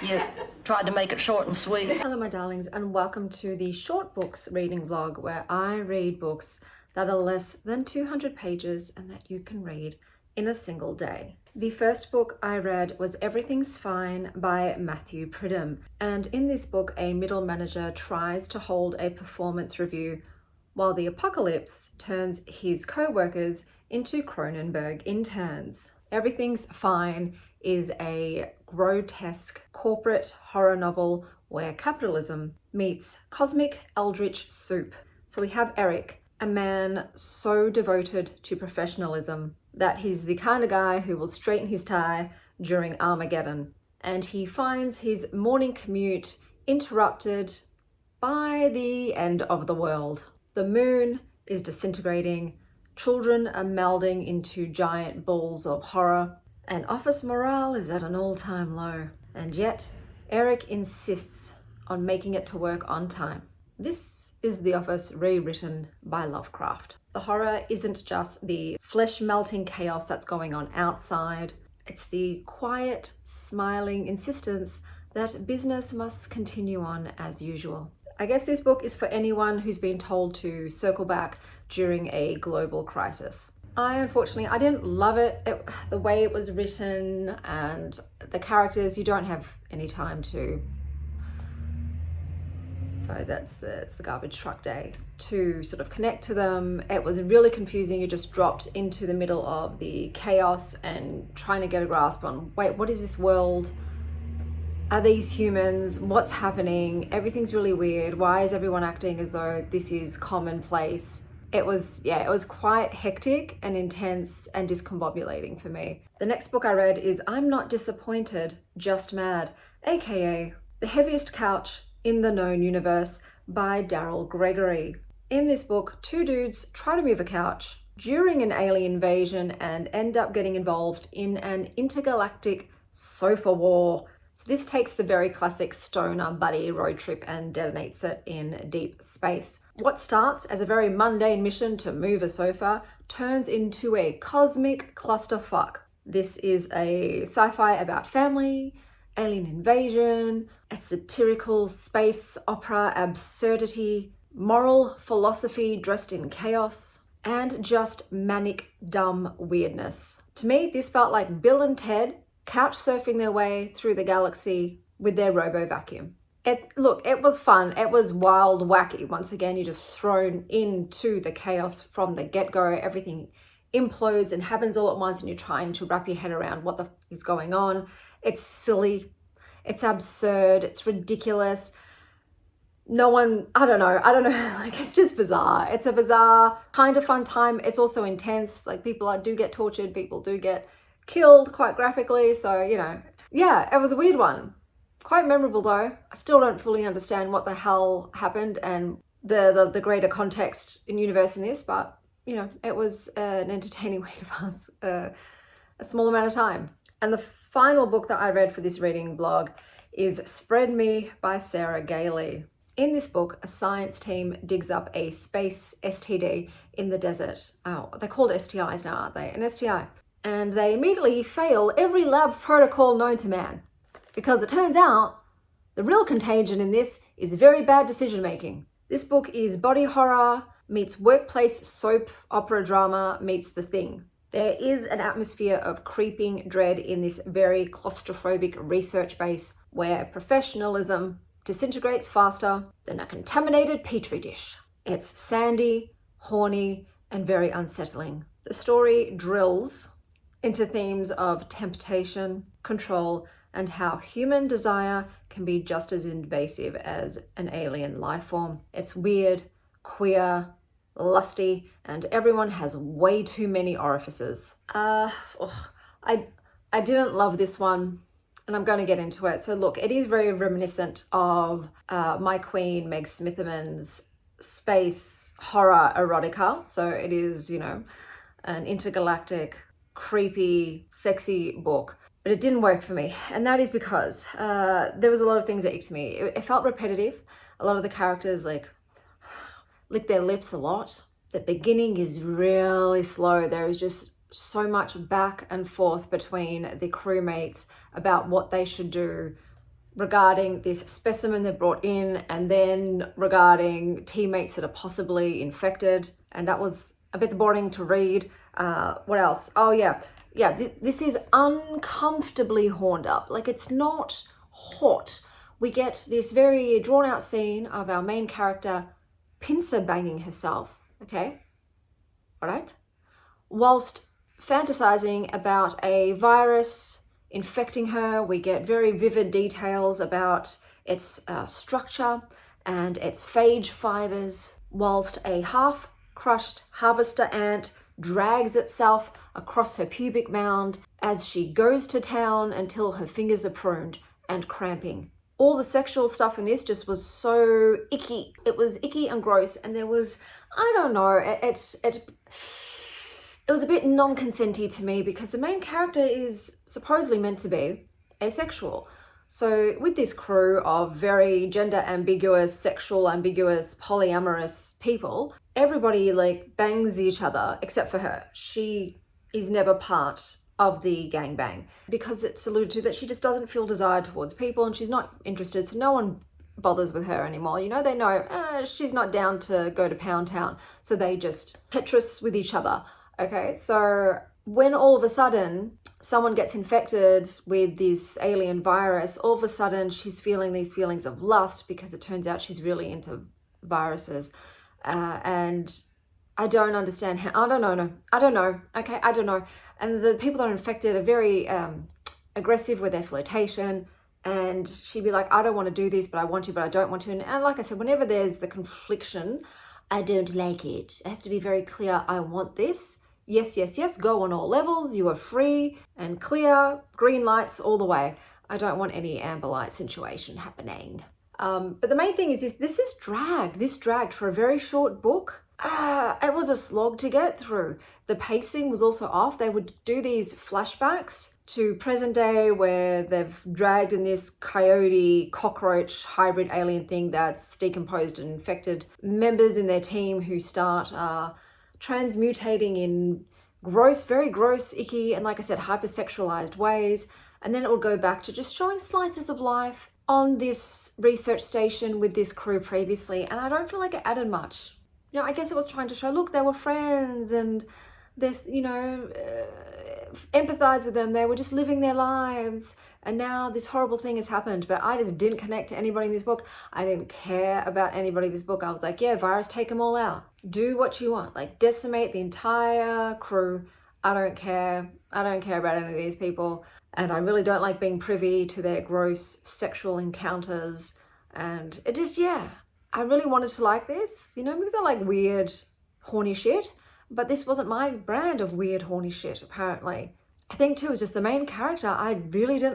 You tried to make it short and sweet. Hello my darlings, and welcome to the short books reading vlog where I read books that are less than 200 pages and that you can read in a single day. The first book I read was Everything's Fine by Matthew Pridham, and in this book a middle manager tries to hold a performance review while the apocalypse turns his co-workers into Cronenberg interns. Everything's Fine is a grotesque corporate horror novel where capitalism meets cosmic eldritch soup. So we have Eric, a man so devoted to professionalism that he's the kind of guy who will straighten his tie during Armageddon. And he finds his morning commute interrupted by the end of the world. The moon is disintegrating, children are melding into giant balls of horror, and office morale is at an all-time low. And yet, Eric insists on making it to work on time. This is The Office rewritten by Lovecraft. The horror isn't just the flesh-melting chaos that's going on outside. It's the quiet, smiling insistence that business must continue on as usual. I guess this book is for anyone who's been told to circle back during a global crisis. Unfortunately, I didn't love it. The way it was written and the characters, you don't have any time to... Sorry, that's the garbage truck day. To sort of connect to them. It was really confusing. You just dropped into the middle of the chaos and trying to get a grasp on, wait, what is this world? Are these humans? What's happening? Everything's really weird. Why is everyone acting as though this is commonplace? It was quite hectic and intense and discombobulating for me. The next book I read is I'm Not Disappointed, Just Mad, aka The Heaviest Couch in the Known Universe by Daryl Gregory. In this book, two dudes try to move a couch during an alien invasion and end up getting involved in an intergalactic sofa war. So this takes the very classic stoner buddy road trip and detonates it in deep space. What starts as a very mundane mission to move a sofa turns into a cosmic clusterfuck. This is a sci-fi about family, alien invasion, a satirical space opera absurdity, moral philosophy dressed in chaos, and just manic dumb weirdness. To me, this felt like Bill and Ted couch surfing their way through the galaxy with their robo vacuum. It was fun. It was wild, wacky. Once again, you're just thrown into the chaos from the get-go. Everything implodes and happens all at once and you're trying to wrap your head around what the f is going on. It's silly. It's absurd. It's ridiculous. I don't know. Like, it's just bizarre. It's a bizarre kind of fun time. It's also intense. Like, people do get tortured. People do get killed quite graphically. So, yeah, it was a weird one. Quite memorable though. I still don't fully understand what the hell happened and the greater context in universe in this, but it was an entertaining way to pass a small amount of time. And the final book that I read for this reading vlog is Spread Me by Sarah Gailey. In this book, a science team digs up a space STD in the desert. Oh, they're called STIs now, aren't they? An STI. And they immediately fail every lab protocol known to man. Because it turns out the real contagion in this is very bad decision making. This book is body horror meets workplace soap opera drama meets The Thing. There is an atmosphere of creeping dread in this very claustrophobic research base where professionalism disintegrates faster than a contaminated petri dish. It's sandy, horny, and very unsettling. The story drills into themes of temptation, control, and how human desire can be just as invasive as an alien life form. It's weird, queer, lusty, and everyone has way too many orifices. I didn't love this one, and I'm going to get into it. So look, it is very reminiscent of My Queen, Meg Smitherman's space horror erotica. So it is, an intergalactic, creepy, sexy book. But it didn't work for me, and that is because there was a lot of things that icked me. It felt repetitive. A lot of the characters lick their lips a lot. The beginning is really slow. There is just so much back and forth between the crewmates about what they should do regarding this specimen they brought in, and then regarding teammates that are possibly infected. And that was a bit boring to read. What else? Oh yeah. This is uncomfortably horned up. Like, it's not hot. We get this very drawn out scene of our main character pincer banging herself. Okay. All right. Whilst fantasizing about a virus infecting her, we get very vivid details about its structure and its phage fibers, whilst a half-crushed harvester ant drags itself across her pubic mound as she goes to town until her fingers are pruned and cramping. All the sexual stuff in this just was so icky. It was icky and gross, and there was, I don't know, it was a bit non-consenty to me, because the main character is supposedly meant to be asexual. So with this crew of very gender ambiguous, sexual ambiguous, polyamorous people, everybody like bangs each other except for her. She is never part of the gangbang, because it's alluded to that she just doesn't feel desire towards people, and she's not interested, so no one bothers with her anymore. You know, they know she's not down to go to Pound Town, so they just Tetris with each other. Okay, so when all of a sudden someone gets infected with this alien virus, all of a sudden she's feeling these feelings of lust, because it turns out she's really into viruses. And I don't understand how, I don't know. Okay, I don't know. And the people that are infected are very aggressive with their flirtation. And she'd be like, I don't want to do this, but I want to, but I don't want to. And like I said, whenever there's the confliction, I don't like it. It has to be very clear, I want this. Yes, yes, yes, go on all levels. You are free and clear, green lights all the way. I don't want any amber light situation happening. But the main thing is this dragged. This dragged for a very short book. It was a slog to get through. The pacing was also off. They would do these flashbacks to present day where they've dragged in this coyote, cockroach, hybrid alien thing that's decomposed and infected members in their team who start transmutating in gross, very gross, icky, and like I said, hypersexualized ways. And then it will go back to just showing slices of life on this research station with this crew previously. And I don't feel like it added much. You know, I guess it was trying to show, look, they were friends and this, you know, empathize with them. They were just living their lives. And now this horrible thing has happened. But I just didn't connect to anybody in this book. I didn't care about anybody in this book. I was like, yeah, virus, take them all out. Do what you want. Like, decimate the entire crew. I don't care. I don't care about any of these people. And I really don't like being privy to their gross sexual encounters. And it just, yeah, I really wanted to like this, you know, because I like weird, horny shit. But this wasn't my brand of weird, horny shit, apparently. I think too, it was just the main character. I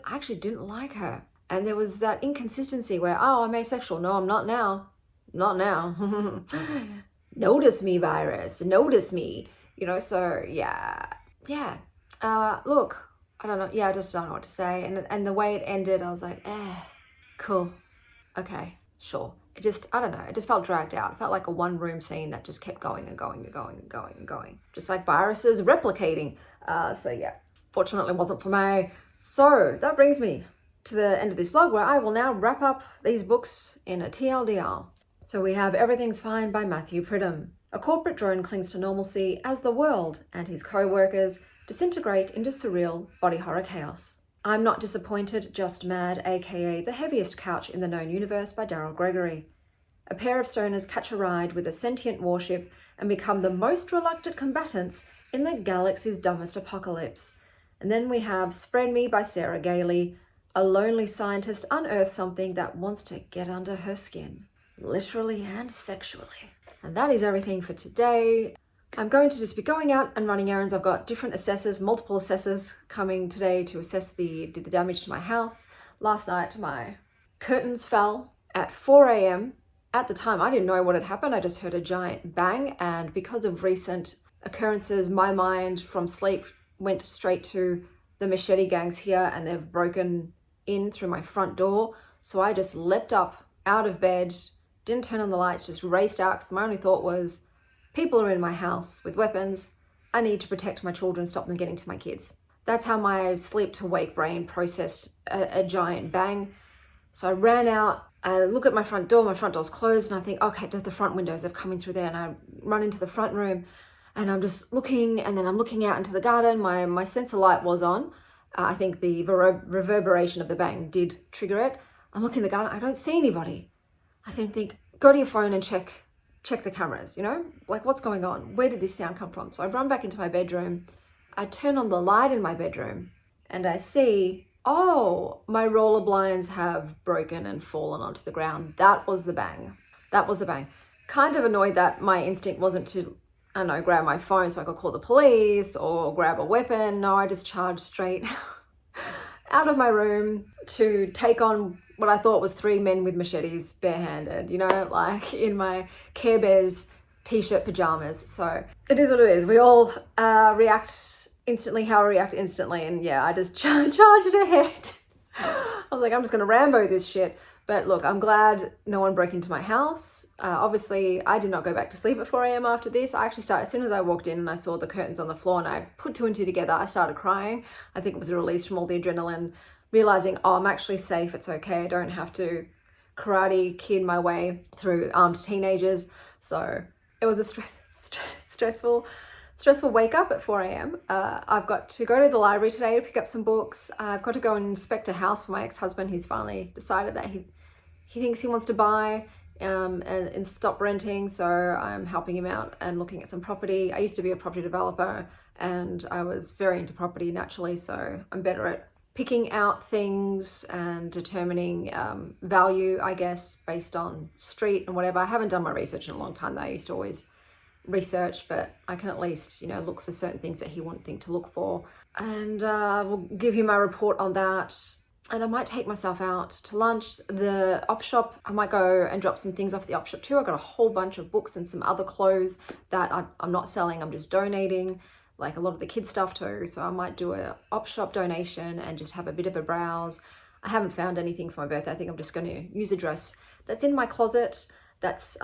actually didn't like her. And there was that inconsistency where, oh, I'm asexual. No, I'm not now. Not now. Notice me, virus. Notice me. You know, so yeah. Look, I don't know. Yeah, I just don't know what to say. And the way it ended, I was like, cool. Okay, sure. It just, I don't know. It just felt dragged out. It felt like a one-room scene that just kept going and going and going and going and going. Just like viruses replicating. So yeah, fortunately it wasn't for me. So that brings me to the end of this vlog, where I will now wrap up these books in a TLDR. So we have Everything's Fine by Matthew Pridham. A corporate drone clings to normalcy as the world and his co-workers disintegrate into surreal body horror chaos. I'm Not Disappointed, Just Mad, aka The Heaviest Couch in the Known Universe by Daryl Gregory. A pair of stoners catch a ride with a sentient warship and become the most reluctant combatants in the galaxy's dumbest apocalypse. And then we have Spread Me by Sarah Gailey. A lonely scientist unearths something that wants to get under her skin, literally and sexually. And that is everything for today. I'm going to just be going out and running errands. I've got different assessors, multiple assessors coming today to assess the damage to my house. Last night, my curtains fell at 4 a.m. At the time, I didn't know what had happened. I just heard a giant bang. And because of recent occurrences, my mind from sleep went straight to the machete gangs here, and they've broken in through my front door. So I just leapt up out of bed, didn't turn on the lights, just raced out, because my only thought was, people are in my house with weapons. I need to protect my children, stop them getting to my kids. That's how my sleep to wake brain processed a giant bang. So I ran out, I look at my front door's closed, and I think, okay, the front windows have come in through there, and I run into the front room, and I'm just looking, and then I'm looking out into the garden. My sensor light was on. I think the reverberation of the bang did trigger it. I'm looking in the garden, I don't see anybody. I then think, go to your phone and check the cameras, you know? Like, what's going on? Where did this sound come from? So I run back into my bedroom. I turn on the light in my bedroom, and I see, oh, my roller blinds have broken and fallen onto the ground. That was the bang. That was the bang. Kind of annoyed that my instinct wasn't to, I don't know, grab my phone so I could call the police or grab a weapon. No, I just charged straight out of my room to take on what I thought was 3 men with machetes barehanded, you know, like in my Care Bears t-shirt pajamas. So it is what it is. We all react instantly how I react instantly. And yeah, I just charged ahead. I was like, I'm just going to Rambo this shit. But look, I'm glad no one broke into my house. Obviously, I did not go back to sleep at 4 a.m. after this. I actually started, as soon as I walked in and I saw the curtains on the floor and I put 2 and 2 together, I started crying. I think it was a release from all the adrenaline, realizing, oh, I'm actually safe. It's okay. I don't have to karate kid my way through armed teenagers. So it was a stressful wake up at 4 a.m. I've got to go to the library today to pick up some books. I've got to go and inspect a house for my ex-husband. He's finally decided that he thinks he wants to buy and stop renting. So I'm helping him out and looking at some property. I used to be a property developer and I was very into property naturally. So I'm better at picking out things and determining value, I guess, based on street and whatever. I haven't done my research in a long time though. I used to always research, but I can at least, you know, look for certain things that he wants to look for, and we'll give him my report on that. And I might take myself out to lunch. The op shop, I might go and drop some things off at the op shop too. I've got a whole bunch of books and some other clothes that I'm not selling, I'm just donating, like a lot of the kids stuff too. So I might do a op shop donation and just have a bit of a browse. I haven't found anything for my birthday. I think I'm just going to use a dress that's in my closet that's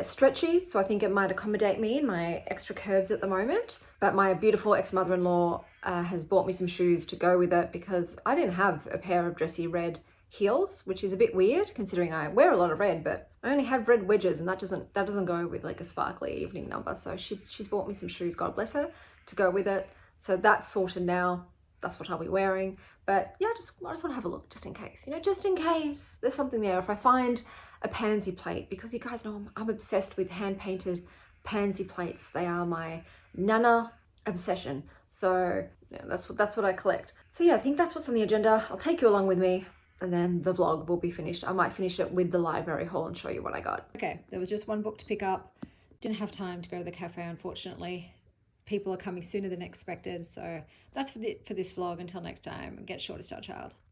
stretchy, so I think it might accommodate me in my extra curves at the moment. But my beautiful ex-mother-in-law has bought me some shoes to go with it because I didn't have a pair of dressy red heels, which is a bit weird considering I wear a lot of red, but I only have red wedges, and that doesn't go with like a sparkly evening number. So she's bought me some shoes, God bless her, to go with it. So that's sorted now. That's what I'll be wearing. But yeah, I just want to have a look just in case, you know, just in case there's something there. If I find a pansy plate, because you guys know I'm obsessed with hand-painted pansy plates. They are my nana obsession. So yeah, that's what I collect. So yeah, I think that's what's on the agenda. I'll take you along with me, and then the vlog will be finished. I might finish it with the library haul and show you what I got. Okay, there was just one book to pick up. Didn't have time to go to the cafe, unfortunately. People are coming sooner than expected. So that's for this vlog. Until next time, get shorter, Star Child.